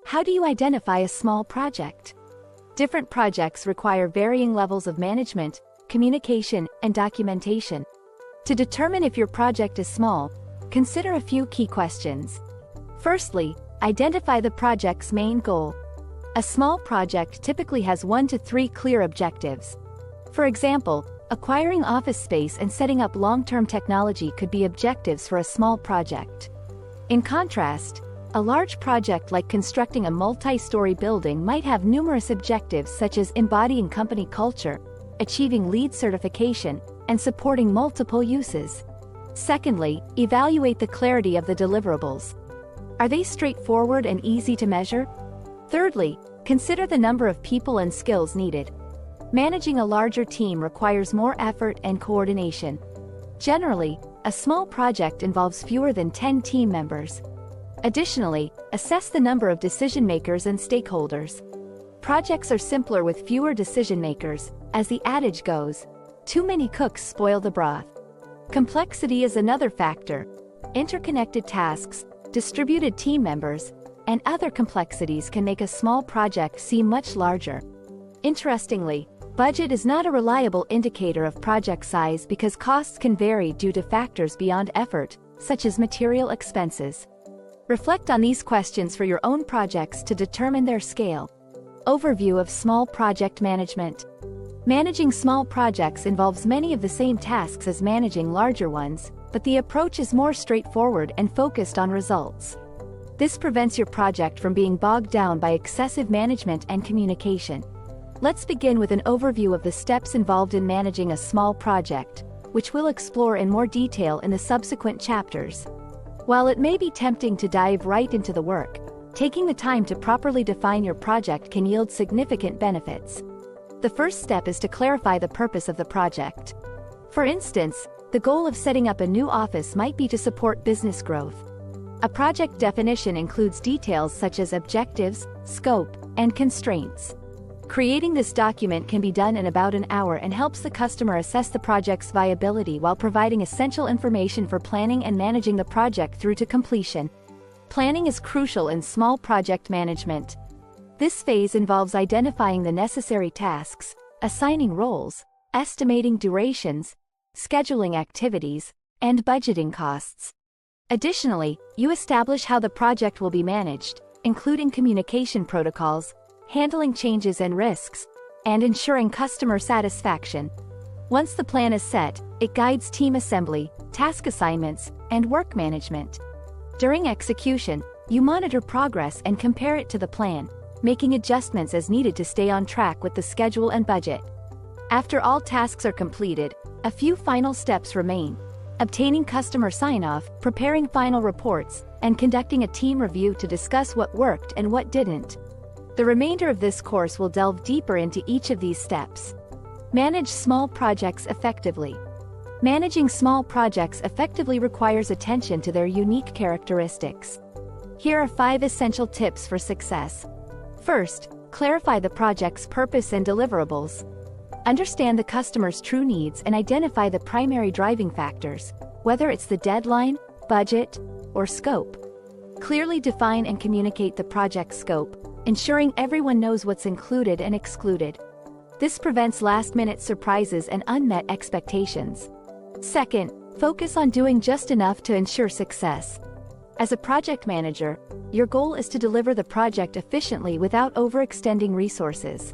How do you identify a small project? Different projects require varying levels of management, communication, and documentation. To determine if your project is small, consider a few key questions. Firstly, identify the project's main goal. A small project typically has 1 to 3 clear objectives. For example, acquiring office space and setting up long-term technology could be objectives for a small project. In contrast, a large project like constructing a multi-story building might have numerous objectives such as embodying company culture, achieving LEED certification, and supporting multiple uses. Secondly, evaluate the clarity of the deliverables. Are they straightforward and easy to measure? Thirdly, consider the number of people and skills needed. Managing a larger team requires more effort and coordination. Generally, a small project involves fewer than 10 team members. Additionally, assess the number of decision-makers and stakeholders. Projects are simpler with fewer decision-makers, as the adage goes, too many cooks spoil the broth. Complexity is another factor. Interconnected tasks, distributed team members, and other complexities can make a small project seem much larger. Interestingly, budget is not a reliable indicator of project size because costs can vary due to factors beyond effort, such as material expenses. Reflect on these questions for your own projects to determine their scale. Overview of small project management. Managing small projects involves many of the same tasks as managing larger ones, but the approach is more straightforward and focused on results. This prevents your project from being bogged down by excessive management and communication. Let's begin with an overview of the steps involved in managing a small project, which we'll explore in more detail in the subsequent chapters. While it may be tempting to dive right into the work, taking the time to properly define your project can yield significant benefits. The first step is to clarify the purpose of the project. For instance, the goal of setting up a new office might be to support business growth. A project definition includes details such as objectives, scope, and constraints. Creating this document can be done in about an hour and helps the customer assess the project's viability while providing essential information for planning and managing the project through to completion. Planning is crucial in small project management. This phase involves identifying the necessary tasks, assigning roles, estimating durations, scheduling activities, and budgeting costs. Additionally, you establish how the project will be managed, including communication protocols, handling changes and risks, and ensuring customer satisfaction. Once the plan is set, it guides team assembly, task assignments, and work management. During execution, you monitor progress and compare it to the plan, making adjustments as needed to stay on track with the schedule and budget. After all tasks are completed, a few final steps remain: obtaining customer sign-off, preparing final reports, and conducting a team review to discuss what worked and what didn't. The remainder of this course will delve deeper into each of these steps. Manage small projects effectively. Managing small projects effectively requires attention to their unique characteristics. Here are 5 essential tips for success. First, clarify the project's purpose and deliverables. Understand the customer's true needs and identify the primary driving factors, whether it's the deadline, budget, or scope. Clearly define and communicate the project scope, ensuring everyone knows what's included and excluded. This prevents last-minute surprises and unmet expectations. Second, focus on doing just enough to ensure success. As a project manager, your goal is to deliver the project efficiently without overextending resources.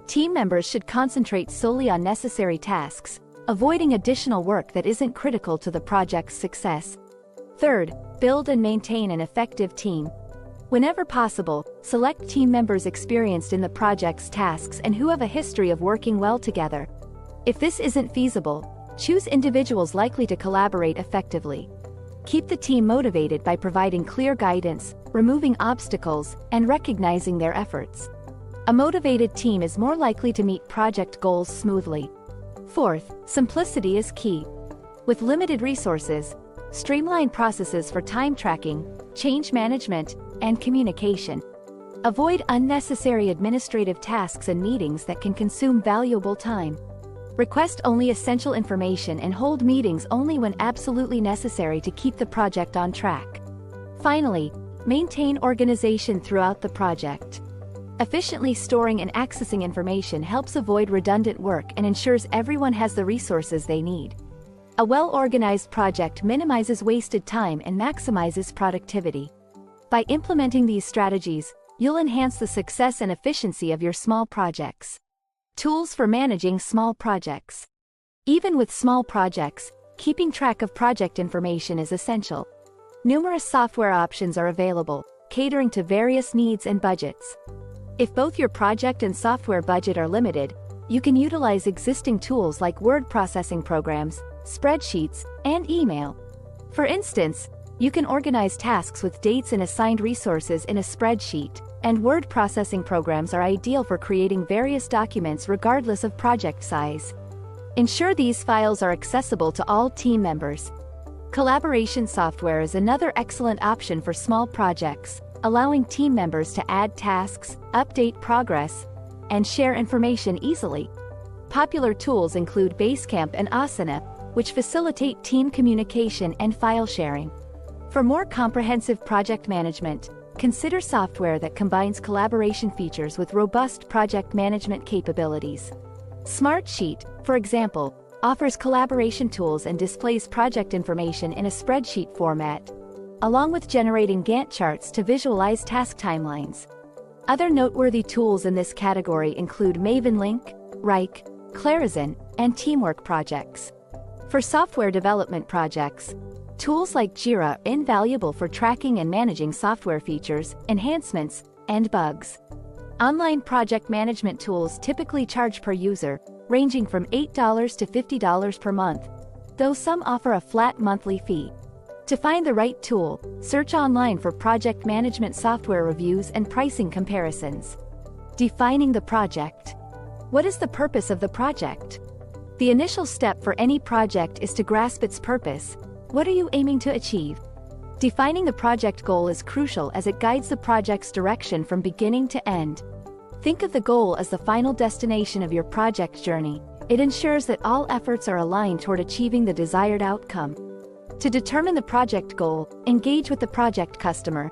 Team members should concentrate solely on necessary tasks, avoiding additional work that isn't critical to the project's success. Third, build and maintain an effective team. Whenever possible, select team members experienced in the project's tasks and who have a history of working well together. If this isn't feasible, choose individuals likely to collaborate effectively. Keep the team motivated by providing clear guidance, removing obstacles, and recognizing their efforts. A motivated team is more likely to meet project goals smoothly. Fourth, simplicity is key. With limited resources, streamline processes for time tracking, change management, and communication. Avoid unnecessary administrative tasks and meetings that can consume valuable time. Request only essential information and hold meetings only when absolutely necessary to keep the project on track. Finally, Maintain organization throughout the project. Efficiently storing and accessing information helps avoid redundant work and ensures everyone has the resources they need. A well-organized project minimizes wasted time and maximizes productivity. By implementing these strategies, you'll enhance the success and efficiency of your small projects. Tools for managing small projects. Even with small projects, keeping track of project information is essential. Numerous software options are available, catering to various needs and budgets. If both your project and software budget are limited, you can utilize existing tools like word processing programs, spreadsheets, and email. For instance, you can organize tasks with dates and assigned resources in a spreadsheet, and word processing programs are ideal for creating various documents regardless of project size. Ensure these files are accessible to all team members. Collaboration software is another excellent option for small projects, allowing team members to add tasks, update progress, and share information easily. Popular tools include Basecamp and Asana, which facilitate team communication and file sharing. For more comprehensive project management, consider software that combines collaboration features with robust project management capabilities. Smartsheet, for example, offers collaboration tools and displays project information in a spreadsheet format, along with generating Gantt charts to visualize task timelines. Other noteworthy tools in this category include MavenLink, Wrike, Clarizen, and Teamwork Projects. For software development projects, tools like Jira are invaluable for tracking and managing software features, enhancements, and bugs. Online project management tools typically charge per user, ranging from $8 to $50 per month, though some offer a flat monthly fee. To find the right tool, search online for project management software reviews and pricing comparisons. Defining the project. What is the purpose of the project? The initial step for any project is to grasp its purpose. What are you aiming to achieve? Defining the project goal is crucial as it guides the project's direction from beginning to end. Think of the goal as the final destination of your project journey. It ensures that all efforts are aligned toward achieving the desired outcome. To determine the project goal, engage with the project customer.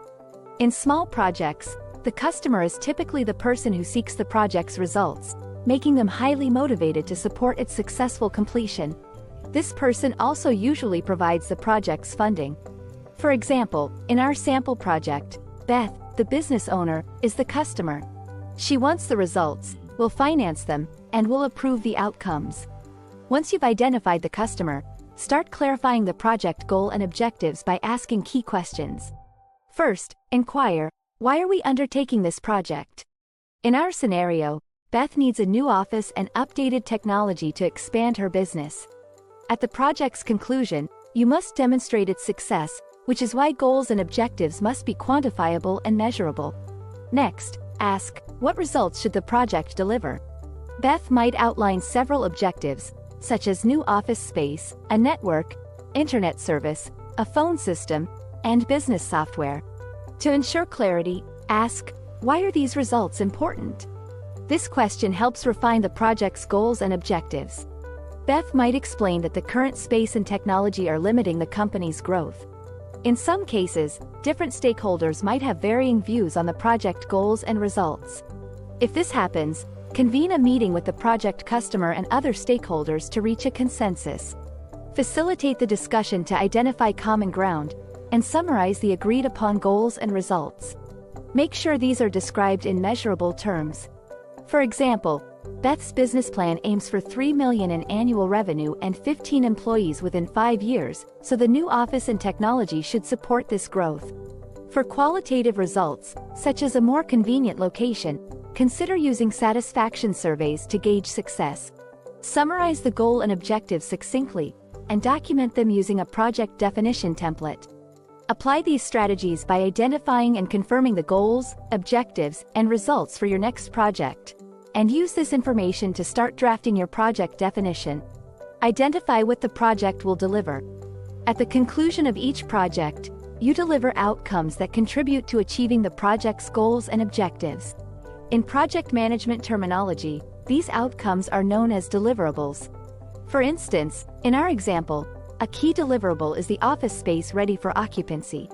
In small projects, the customer is typically the person who seeks the project's results, making them highly motivated to support its successful completion. This person also usually provides the project's funding. For example, in our sample project, Beth, the business owner, is the customer. She wants the results, will finance them, and will approve the outcomes. Once you've identified the customer, start clarifying the project goal and objectives by asking key questions. First, inquire, why are we undertaking this project? In our scenario, Beth needs a new office and updated technology to expand her business. At the project's conclusion, you must demonstrate its success, which is why goals and objectives must be quantifiable and measurable. Next, ask, what results should the project deliver? Beth might outline several objectives, such as new office space, a network, internet service, a phone system, and business software. To ensure clarity, ask, why are these results important? This question helps refine the project's goals and objectives. Beth might explain that the current space and technology are limiting the company's growth. In some cases, different stakeholders might have varying views on the project goals and results. If this happens, convene a meeting with the project customer and other stakeholders to reach a consensus. Facilitate the discussion to identify common ground, and summarize the agreed-upon goals and results. Make sure these are described in measurable terms. For example, Beth's business plan aims for $3 million in annual revenue and 15 employees within 5 years, so the new office and technology should support this growth. For qualitative results, such as a more convenient location, consider using satisfaction surveys to gauge success. Summarize the goal and objectives succinctly, and document them using a project definition template. Apply these strategies by identifying and confirming the goals, objectives, and results for your next project. And use this information to start drafting your project definition. Identify what the project will deliver. At the conclusion of each project, you deliver outcomes that contribute to achieving the project's goals and objectives. In project management terminology, these outcomes are known as deliverables. For instance, in our example, a key deliverable is the office space ready for occupancy.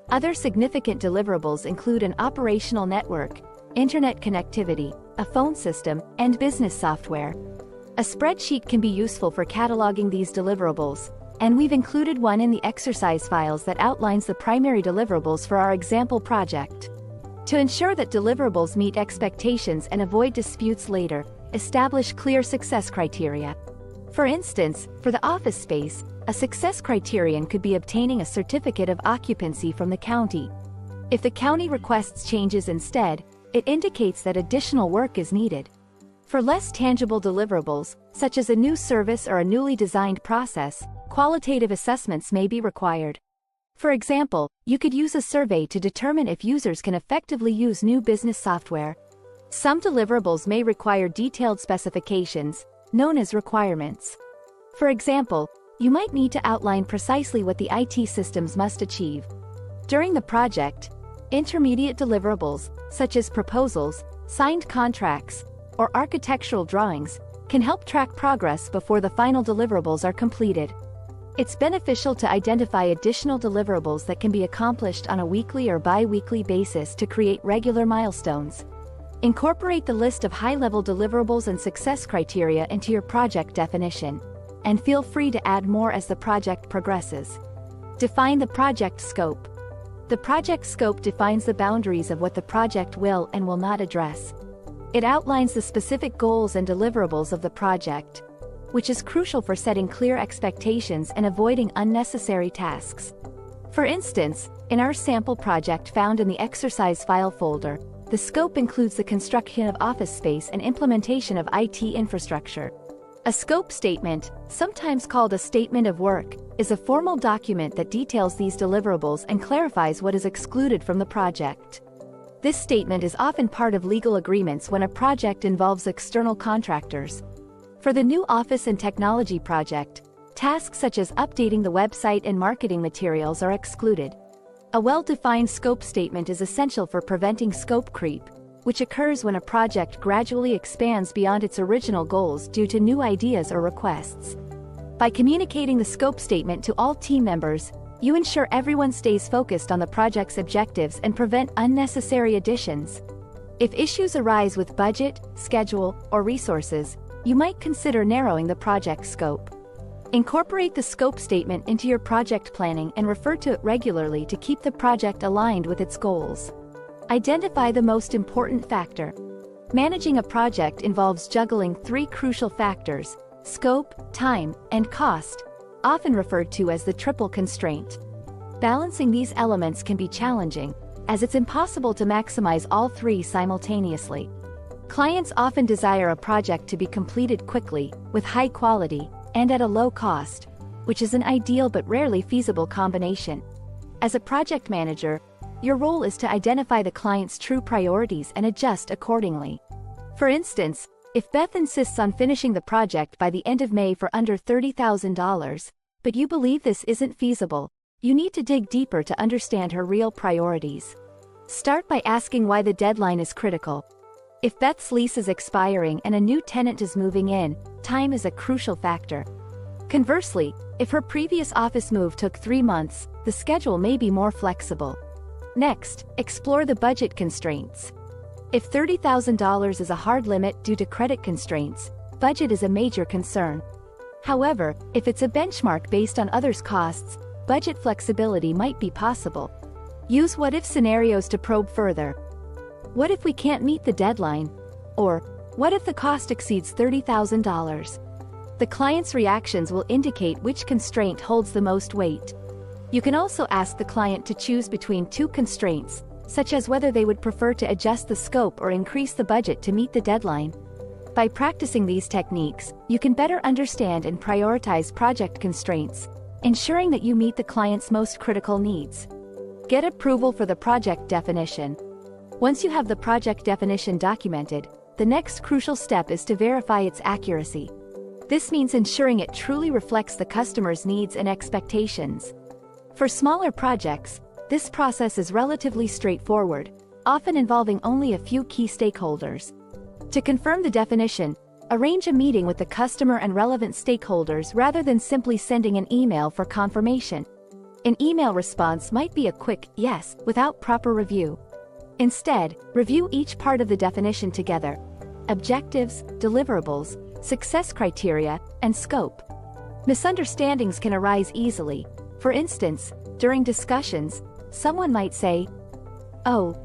Other significant deliverables include an operational network, internet connectivity, a phone system, and business software. A spreadsheet can be useful for cataloging these deliverables, and we've included one in the exercise files that outlines the primary deliverables for our example project. To ensure that deliverables meet expectations and avoid disputes later, establish clear success criteria. For instance, for the office space, a success criterion could be obtaining a certificate of occupancy from the county. If the county requests changes instead, it indicates that additional work is needed. For less tangible deliverables, such as a new service or a newly designed process, qualitative assessments may be required. For example, you could use a survey to determine if users can effectively use new business software. Some deliverables may require detailed specifications, known as requirements. For example, you might need to outline precisely what the IT systems must achieve. During the project, intermediate deliverables, such as proposals, signed contracts, or architectural drawings, can help track progress before the final deliverables are completed. It's beneficial to identify additional deliverables that can be accomplished on a weekly or bi-weekly basis to create regular milestones. Incorporate the list of high-level deliverables and success criteria into your project definition, and feel free to add more as the project progresses. Define the project scope. The project scope defines the boundaries of what the project will and will not address. It outlines the specific goals and deliverables of the project, which is crucial for setting clear expectations and avoiding unnecessary tasks. For instance, in our sample project found in the exercise file folder, the scope includes the construction of office space and implementation of IT infrastructure. A scope statement, sometimes called a statement of work, is a formal document that details these deliverables and clarifies what is excluded from the project. This statement is often part of legal agreements when a project involves external contractors. For the new office and technology project, tasks such as updating the website and marketing materials are excluded. A well-defined scope statement is essential for preventing scope creep, which occurs when a project gradually expands beyond its original goals due to new ideas or requests. By communicating the scope statement to all team members, you ensure everyone stays focused on the project's objectives and prevent unnecessary additions. If issues arise with budget, schedule, or resources, you might consider narrowing the project scope. Incorporate the scope statement into your project planning and refer to it regularly to keep the project aligned with its goals. Identify the most important factor. Managing a project involves juggling three crucial factors: scope, time, and cost, often referred to as the triple constraint. Balancing these elements can be challenging, as it's impossible to maximize all three simultaneously. Clients often desire a project to be completed quickly, with high quality, and at a low cost, which is an ideal but rarely feasible combination. As a project manager, your role is to identify the client's true priorities and adjust accordingly. For instance, if Beth insists on finishing the project by the end of May for under $30,000, but you believe this isn't feasible, you need to dig deeper to understand her real priorities. Start by asking why the deadline is critical. If Beth's lease is expiring and a new tenant is moving in, time is a crucial factor. Conversely, if her previous office move took 3 months, the schedule may be more flexible. Next, explore the budget constraints. If $30,000 is a hard limit due to credit constraints, budget is a major concern. However, if it's a benchmark based on others' costs, budget flexibility might be possible. Use what-if scenarios to probe further. What if we can't meet the deadline? Or, what if the cost exceeds $30,000? The client's reactions will indicate which constraint holds the most weight. You can also ask the client to choose between two constraints, such as whether they would prefer to adjust the scope or increase the budget to meet the deadline. By practicing these techniques, you can better understand and prioritize project constraints, ensuring that you meet the client's most critical needs. Get approval for the project definition. Once you have the project definition documented, the next crucial step is to verify its accuracy. This means ensuring it truly reflects the customer's needs and expectations. For smaller projects, this process is relatively straightforward, often involving only a few key stakeholders. To confirm the definition, arrange a meeting with the customer and relevant stakeholders rather than simply sending an email for confirmation. An email response might be a quick yes without proper review. Instead, review each part of the definition together: objectives, deliverables, success criteria, and scope. Misunderstandings can arise easily. For instance, during discussions, someone might say, "Oh,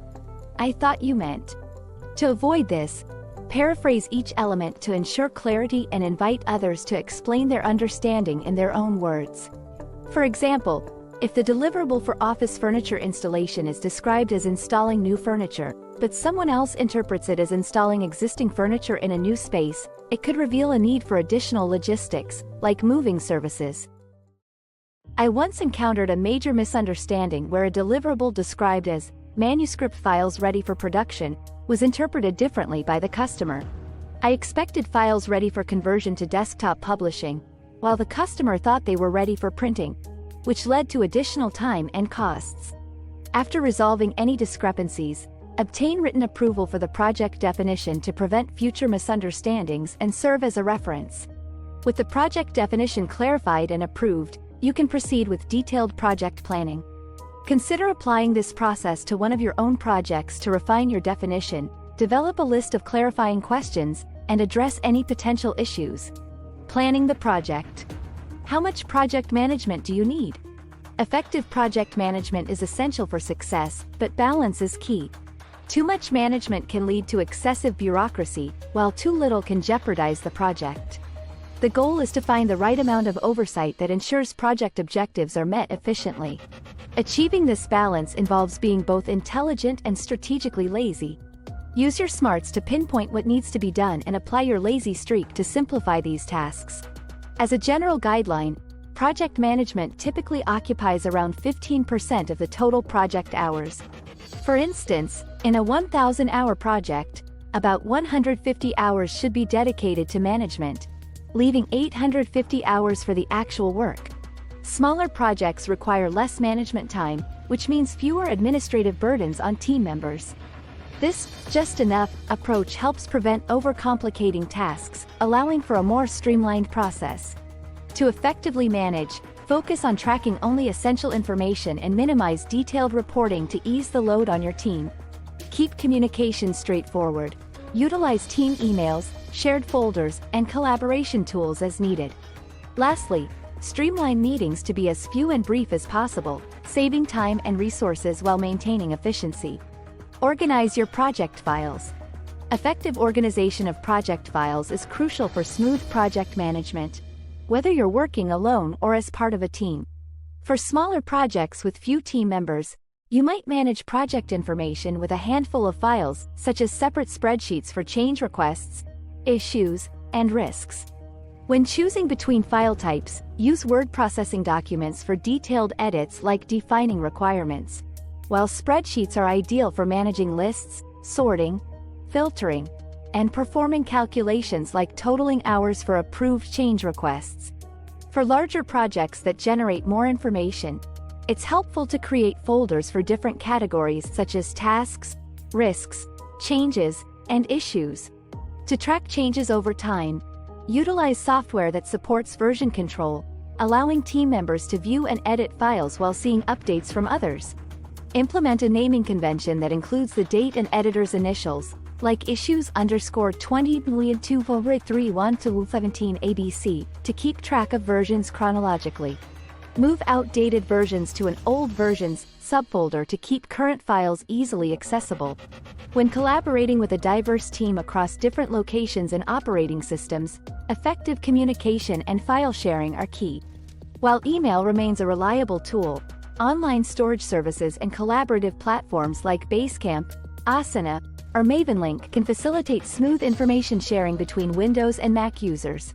I thought you meant." To avoid this, paraphrase each element to ensure clarity and invite others to explain their understanding in their own words. For example, if the deliverable for office furniture installation is described as installing new furniture, but someone else interprets it as installing existing furniture in a new space, it could reveal a need for additional logistics, like moving services. I once encountered a major misunderstanding where a deliverable described as manuscript files ready for production was interpreted differently by the customer. I expected files ready for conversion to desktop publishing, while the customer thought they were ready for printing, which led to additional time and costs. After resolving any discrepancies, obtain written approval for the project definition to prevent future misunderstandings and serve as a reference. With the project definition clarified and approved, you can proceed with detailed project planning. Consider applying this process to one of your own projects to refine your definition, develop a list of clarifying questions, and address any potential issues. Planning the project. How much project management do you need? Effective project management is essential for success, but balance is key. Too much management can lead to excessive bureaucracy, while too little can jeopardize the project. The goal is to find the right amount of oversight that ensures project objectives are met efficiently. Achieving this balance involves being both intelligent and strategically lazy. Use your smarts to pinpoint what needs to be done and apply your lazy streak to simplify these tasks. As a general guideline, project management typically occupies around 15% of the total project hours. For instance, in a 1,000-hour project, about 150 hours should be dedicated to management, leaving 850 hours for the actual work. Smaller projects require less management time, which means fewer administrative burdens on team members. This just enough approach helps prevent overcomplicating tasks, allowing for a more streamlined process. To effectively manage, focus on tracking only essential information and minimize detailed reporting to ease the load on your team. Keep communication straightforward. Utilize team emails, shared folders, and collaboration tools as needed. Lastly, streamline meetings to be as few and brief as possible, saving time and resources while maintaining efficiency. Organize your project files. Effective organization of project files is crucial for smooth project management, whether you're working alone or as part of a team. For smaller projects with few team members, you might manage project information with a handful of files, such as separate spreadsheets for change requests, issues, and risks. When choosing between file types, use word processing documents for detailed edits like defining requirements, while spreadsheets are ideal for managing lists, sorting, filtering, and performing calculations like totaling hours for approved change requests. For larger projects that generate more information, it's helpful to create folders for different categories such as tasks, risks, changes, and issues. To track changes over time, utilize software that supports version control, allowing team members to view and edit files while seeing updates from others. Implement a naming convention that includes the date and editor's initials, like issues_20,231-17 ABC, to keep track of versions chronologically. Move outdated versions to an old versions subfolder to keep current files easily accessible. When collaborating with a diverse team across different locations and operating systems, effective communication and file sharing are key. While email remains a reliable tool, online storage services and collaborative platforms like Basecamp, Asana, or Mavenlink can facilitate smooth information sharing between Windows and Mac users.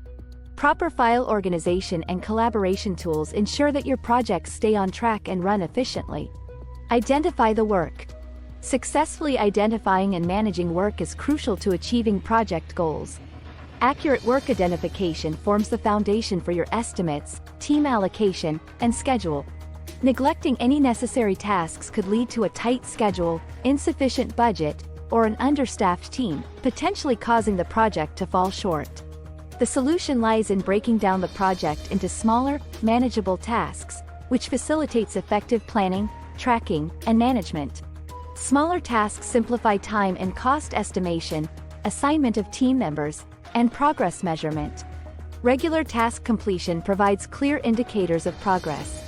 Proper file organization and collaboration tools ensure that your projects stay on track and run efficiently. Identify the work. Successfully identifying and managing work is crucial to achieving project goals. Accurate work identification forms the foundation for your estimates, team allocation, and schedule. Neglecting any necessary tasks could lead to a tight schedule, insufficient budget, or an understaffed team, potentially causing the project to fall short. The solution lies in breaking down the project into smaller, manageable tasks, which facilitates effective planning, tracking, and management. Smaller tasks simplify time and cost estimation, assignment of team members, and progress measurement. Regular task completion provides clear indicators of progress.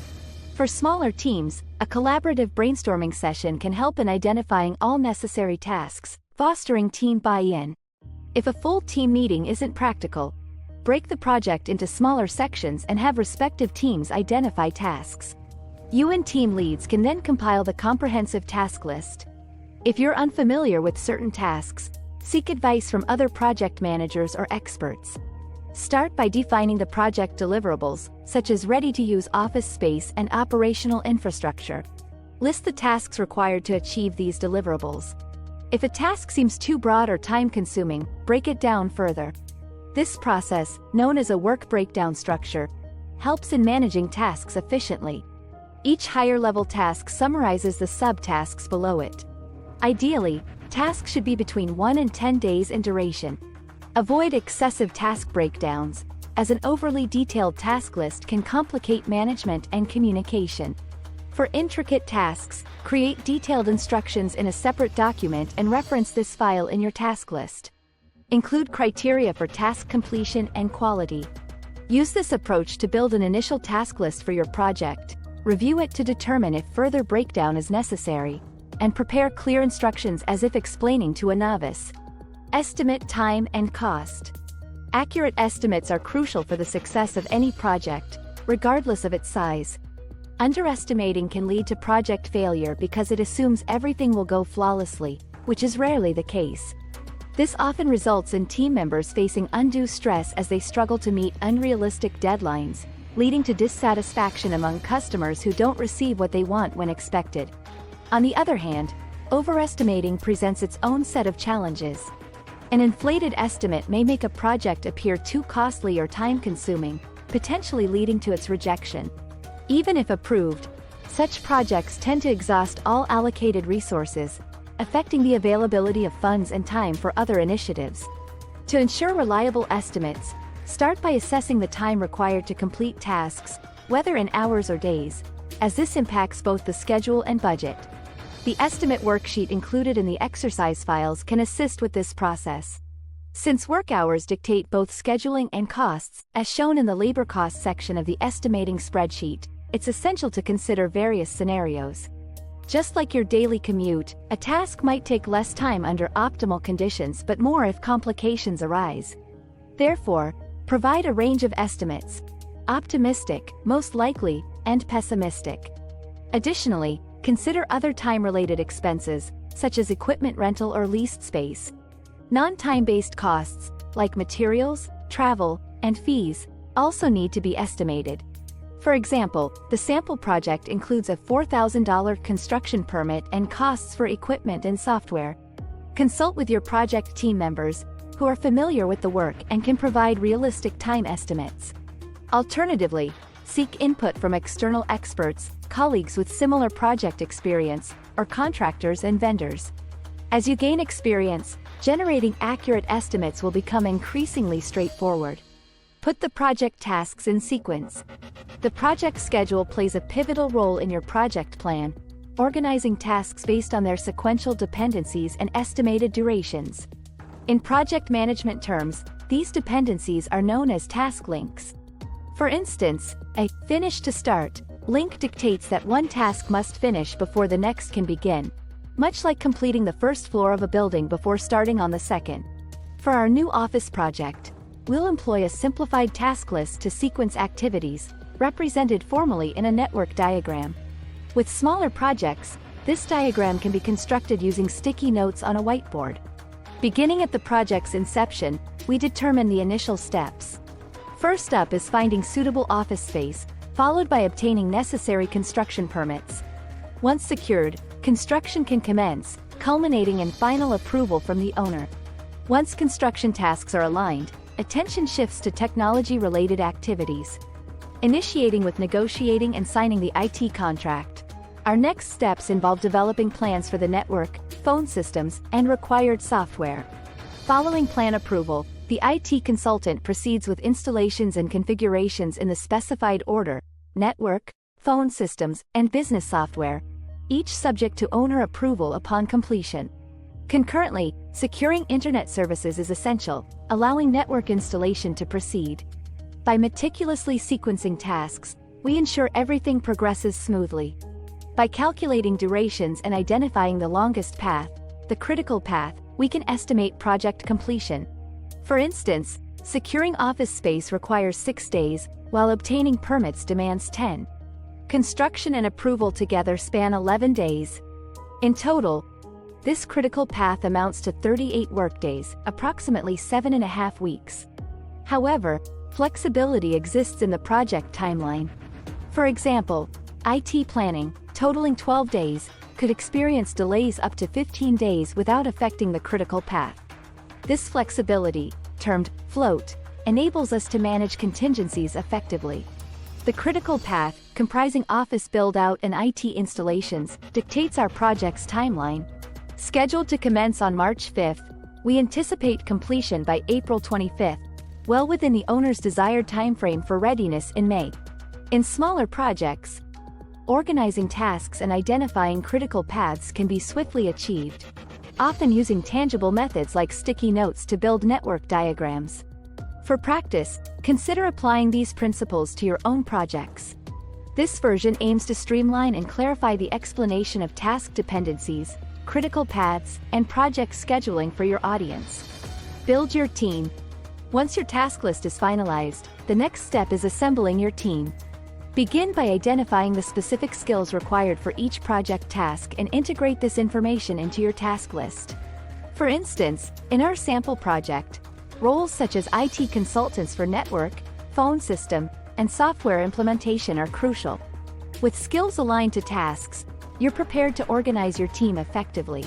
For smaller teams, a collaborative brainstorming session can help in identifying all necessary tasks, fostering team buy-in. If a full team meeting isn't practical, break the project into smaller sections and have respective teams identify tasks. You and team leads can then compile the comprehensive task list. If you're unfamiliar with certain tasks, seek advice from other project managers or experts. Start by defining the project deliverables, such as ready-to-use office space and operational infrastructure. List the tasks required to achieve these deliverables. If a task seems too broad or time-consuming, break it down further. This process, known as a work breakdown structure, helps in managing tasks efficiently. Each higher-level task summarizes the subtasks below it. Ideally, tasks should be between 1 and 10 days in duration. Avoid excessive task breakdowns, as an overly detailed task list can complicate management and communication. For intricate tasks, create detailed instructions in a separate document and reference this file in your task list. Include criteria for task completion and quality. Use this approach to build an initial task list for your project, review it to determine if further breakdown is necessary, and prepare clear instructions as if explaining to a novice. Estimate time and cost. Accurate estimates are crucial for the success of any project, regardless of its size. Underestimating can lead to project failure because it assumes everything will go flawlessly, which is rarely the case. This often results in team members facing undue stress as they struggle to meet unrealistic deadlines, leading to dissatisfaction among customers who don't receive what they want when expected. On the other hand, overestimating presents its own set of challenges. An inflated estimate may make a project appear too costly or time-consuming, potentially leading to its rejection. Even if approved, such projects tend to exhaust all allocated resources, affecting the availability of funds and time for other initiatives. To ensure reliable estimates, start by assessing the time required to complete tasks, whether in hours or days, as this impacts both the schedule and budget. The estimate worksheet included in the exercise files can assist with this process. Since work hours dictate both scheduling and costs, as shown in the labor cost section of the estimating spreadsheet, it's essential to consider various scenarios. Just like your daily commute, a task might take less time under optimal conditions but more if complications arise. Therefore, provide a range of estimates: optimistic, most likely, and pessimistic. Additionally, consider other time-related expenses, such as equipment rental or leased space. Non-time-based costs, like materials, travel, and fees, also need to be estimated. For example, the sample project includes a $4,000 construction permit and costs for equipment and software. Consult with your project team members, who are familiar with the work and can provide realistic time estimates. Alternatively, seek input from external experts, colleagues with similar project experience, or contractors and vendors. As you gain experience, generating accurate estimates will become increasingly straightforward. Put the project tasks in sequence. The project schedule plays a pivotal role in your project plan, organizing tasks based on their sequential dependencies and estimated durations. In project management terms, these dependencies are known as task links. For instance, a finish to start link dictates that one task must finish before the next can begin, much like completing the first floor of a building before starting on the second. For our new office project, we'll employ a simplified task list to sequence activities, represented formally in a network diagram. With smaller projects, this diagram can be constructed using sticky notes on a whiteboard. Beginning at the project's inception, we determine the initial steps. First up is finding suitable office space, followed by obtaining necessary construction permits. Once secured, construction can commence, culminating in final approval from the owner. Once construction tasks are aligned, attention shifts to technology-related activities. Initiating with negotiating and signing the IT contract. Our next steps involve developing plans for the network, phone systems, and required software. Following plan approval, the IT consultant proceeds with installations and configurations in the specified order: network, phone systems, and business software, each subject to owner approval upon completion. Concurrently, securing internet services is essential, allowing network installation to proceed. By meticulously sequencing tasks, we ensure everything progresses smoothly. By calculating durations and identifying the longest path, the critical path, we can estimate project completion. For instance, securing office space requires 6 days, while obtaining permits demands 10. Construction and approval together span 11 days. In total, this critical path amounts to 38 workdays, approximately 7.5 weeks. However, flexibility exists in the project timeline. For example, IT planning, totaling 12 days, could experience delays up to 15 days without affecting the critical path. This flexibility, termed float, enables us to manage contingencies effectively. The critical path, comprising office build-out and IT installations, dictates our project's timeline. Scheduled to commence on March 5th, we anticipate completion by April 25th, well within the owner's desired timeframe for readiness in May. In smaller projects, organizing tasks and identifying critical paths can be swiftly achieved, often using tangible methods like sticky notes to build network diagrams. For practice, consider applying these principles to your own projects. This version aims to streamline and clarify the explanation of task dependencies, critical paths, and project scheduling for your audience. Build your team. Once your task list is finalized, the next step is assembling your team. Begin by identifying the specific skills required for each project task and integrate this information into your task list. For instance, in our sample project, roles such as IT consultants for network, phone system, and software implementation are crucial. With skills aligned to tasks, you're prepared to organize your team effectively.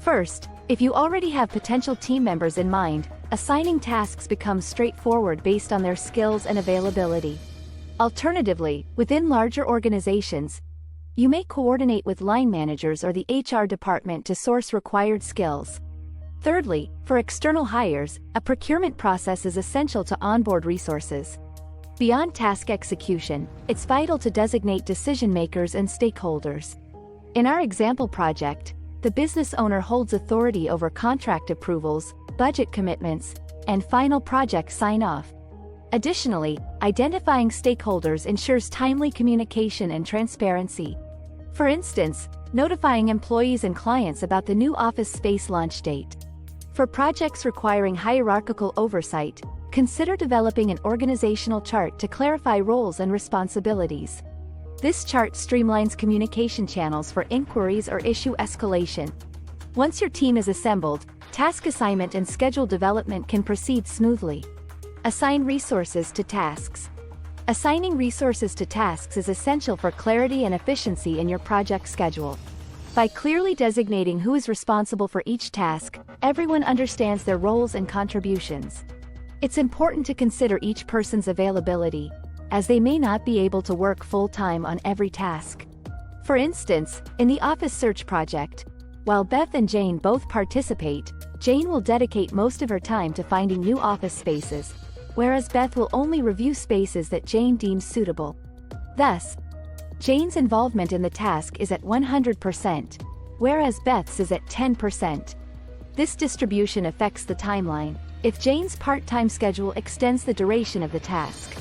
First, if you already have potential team members in mind, assigning tasks becomes straightforward based on their skills and availability. Alternatively, within larger organizations, you may coordinate with line managers or the HR department to source required skills. Thirdly, for external hires, a procurement process is essential to onboard resources. Beyond task execution, it's vital to designate decision-makers and stakeholders. In our example project, the business owner holds authority over contract approvals, budget commitments, and final project sign-off. Additionally, identifying stakeholders ensures timely communication and transparency. For instance, notifying employees and clients about the new office space launch date. For projects requiring hierarchical oversight, consider developing an organizational chart to clarify roles and responsibilities. This chart streamlines communication channels for inquiries or issue escalation. Once your team is assembled, task assignment and schedule development can proceed smoothly. Assign resources to tasks. Assigning resources to tasks is essential for clarity and efficiency in your project schedule. By clearly designating who is responsible for each task, everyone understands their roles and contributions. It's important to consider each person's availability, as they may not be able to work full-time on every task. For instance, in the office search project, while Beth and Jane both participate, Jane will dedicate most of her time to finding new office spaces, whereas Beth will only review spaces that Jane deems suitable. Thus, Jane's involvement in the task is at 100%, whereas Beth's is at 10%. This distribution affects the timeline, if Jane's part-time schedule extends the duration of the task.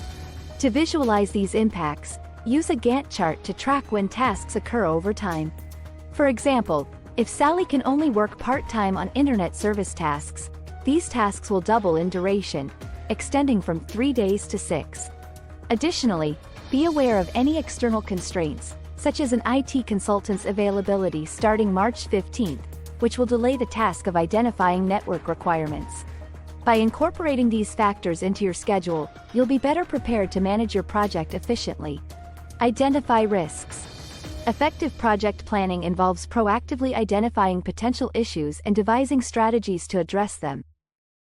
To visualize these impacts, use a Gantt chart to track when tasks occur over time. For example, if Sally can only work part-time on internet service tasks, these tasks will double in duration, extending from 3 days to 6. Additionally, be aware of any external constraints, such as an IT consultant's availability starting March 15th, which will delay the task of identifying network requirements. By incorporating these factors into your schedule, you'll be better prepared to manage your project efficiently. Identify risks. Effective project planning involves proactively identifying potential issues and devising strategies to address them.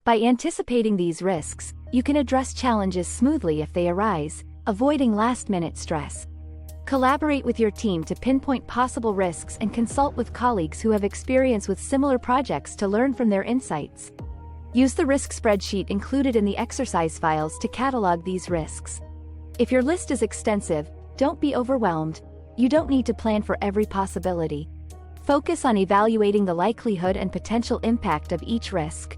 By anticipating these risks, you can address challenges smoothly if they arise, avoiding last-minute stress. Collaborate with your team to pinpoint possible risks and consult with colleagues who have experience with similar projects to learn from their insights. Use the risk spreadsheet included in the exercise files to catalog these risks. If your list is extensive, don't be overwhelmed. You don't need to plan for every possibility. Focus on evaluating the likelihood and potential impact of each risk.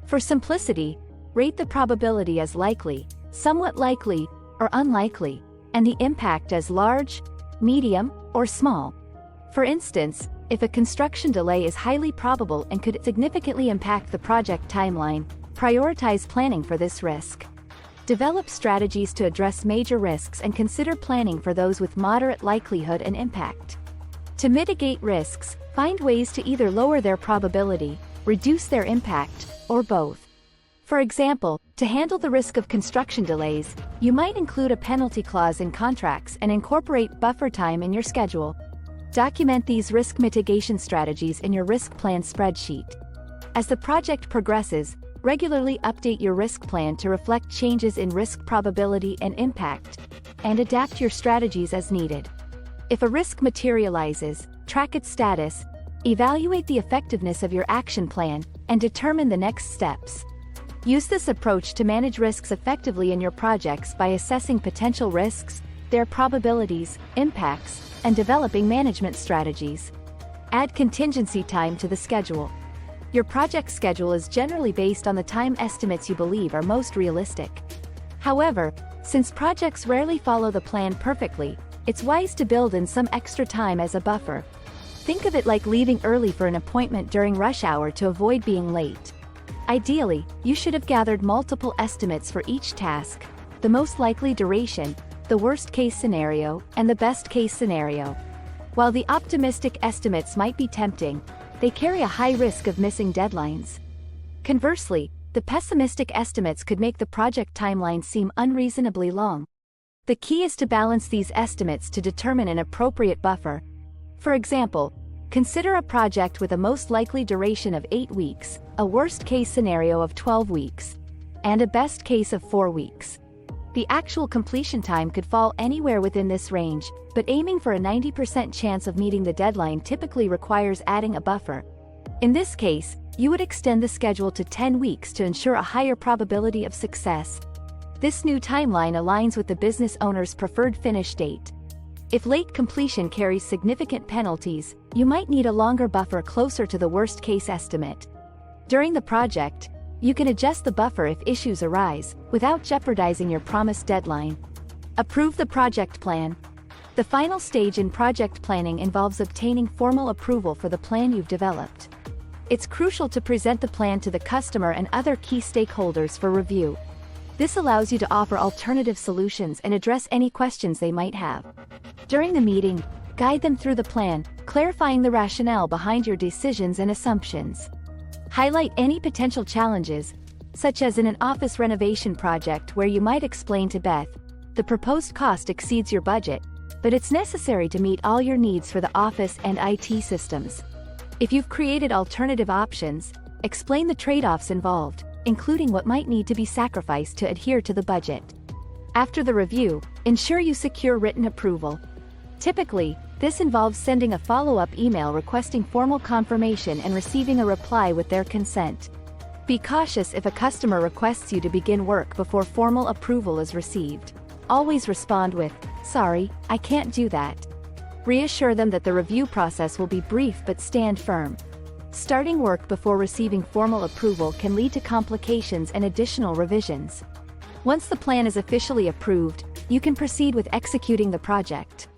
For simplicity, rate the probability as likely, somewhat likely, or unlikely, and the impact as large, medium, or small. For instance, if a construction delay is highly probable and could significantly impact the project timeline, prioritize planning for this risk. Develop strategies to address major risks and consider planning for those with moderate likelihood and impact. To mitigate risks, find ways to either lower their probability, reduce their impact, or both. For example, to handle the risk of construction delays, you might include a penalty clause in contracts and incorporate buffer time in your schedule. Document these risk mitigation strategies in your risk plan spreadsheet. As the project progresses, regularly update your risk plan to reflect changes in risk probability and impact, and adapt your strategies as needed. If a risk materializes, track its status, evaluate the effectiveness of your action plan, and determine the next steps. Use this approach to manage risks effectively in your projects by assessing potential risks, their probabilities, impacts, and developing management strategies. Add contingency time to the schedule. Your project schedule is generally based on the time estimates you believe are most realistic. However, since projects rarely follow the plan perfectly, it's wise to build in some extra time as a buffer. Think of it like leaving early for an appointment during rush hour to avoid being late. Ideally, you should have gathered multiple estimates for each task, the most likely duration, the worst-case scenario, and the best-case scenario. While the optimistic estimates might be tempting, they carry a high risk of missing deadlines. Conversely, the pessimistic estimates could make the project timeline seem unreasonably long. The key is to balance these estimates to determine an appropriate buffer. For example, consider a project with a most likely duration of 8 weeks, a worst-case scenario of 12 weeks, and a best case of 4 weeks. The actual completion time could fall anywhere within this range, but aiming for a 90% chance of meeting the deadline typically requires adding a buffer. In this case, you would extend the schedule to 10 weeks to ensure a higher probability of success. This new timeline aligns with the business owner's preferred finish date. If late completion carries significant penalties, you might need a longer buffer closer to the worst-case estimate. During the project, you can adjust the buffer if issues arise, without jeopardizing your promised deadline. Approve the project plan. The final stage in project planning involves obtaining formal approval for the plan you've developed. It's crucial to present the plan to the customer and other key stakeholders for review. This allows you to offer alternative solutions and address any questions they might have. During the meeting, guide them through the plan, clarifying the rationale behind your decisions and assumptions. Highlight any potential challenges, such as in an office renovation project where you might explain to Beth, the proposed cost exceeds your budget, but it's necessary to meet all your needs for the office and IT systems. If you've created alternative options, explain the trade-offs involved, including what might need to be sacrificed to adhere to the budget. After the review, ensure you secure written approval. Typically, this involves sending a follow-up email requesting formal confirmation and receiving a reply with their consent. Be cautious if a customer requests you to begin work before formal approval is received. Always respond with, "Sorry, I can't do that." Reassure them that the review process will be brief but stand firm. Starting work before receiving formal approval can lead to complications and additional revisions. Once the plan is officially approved, you can proceed with executing the project.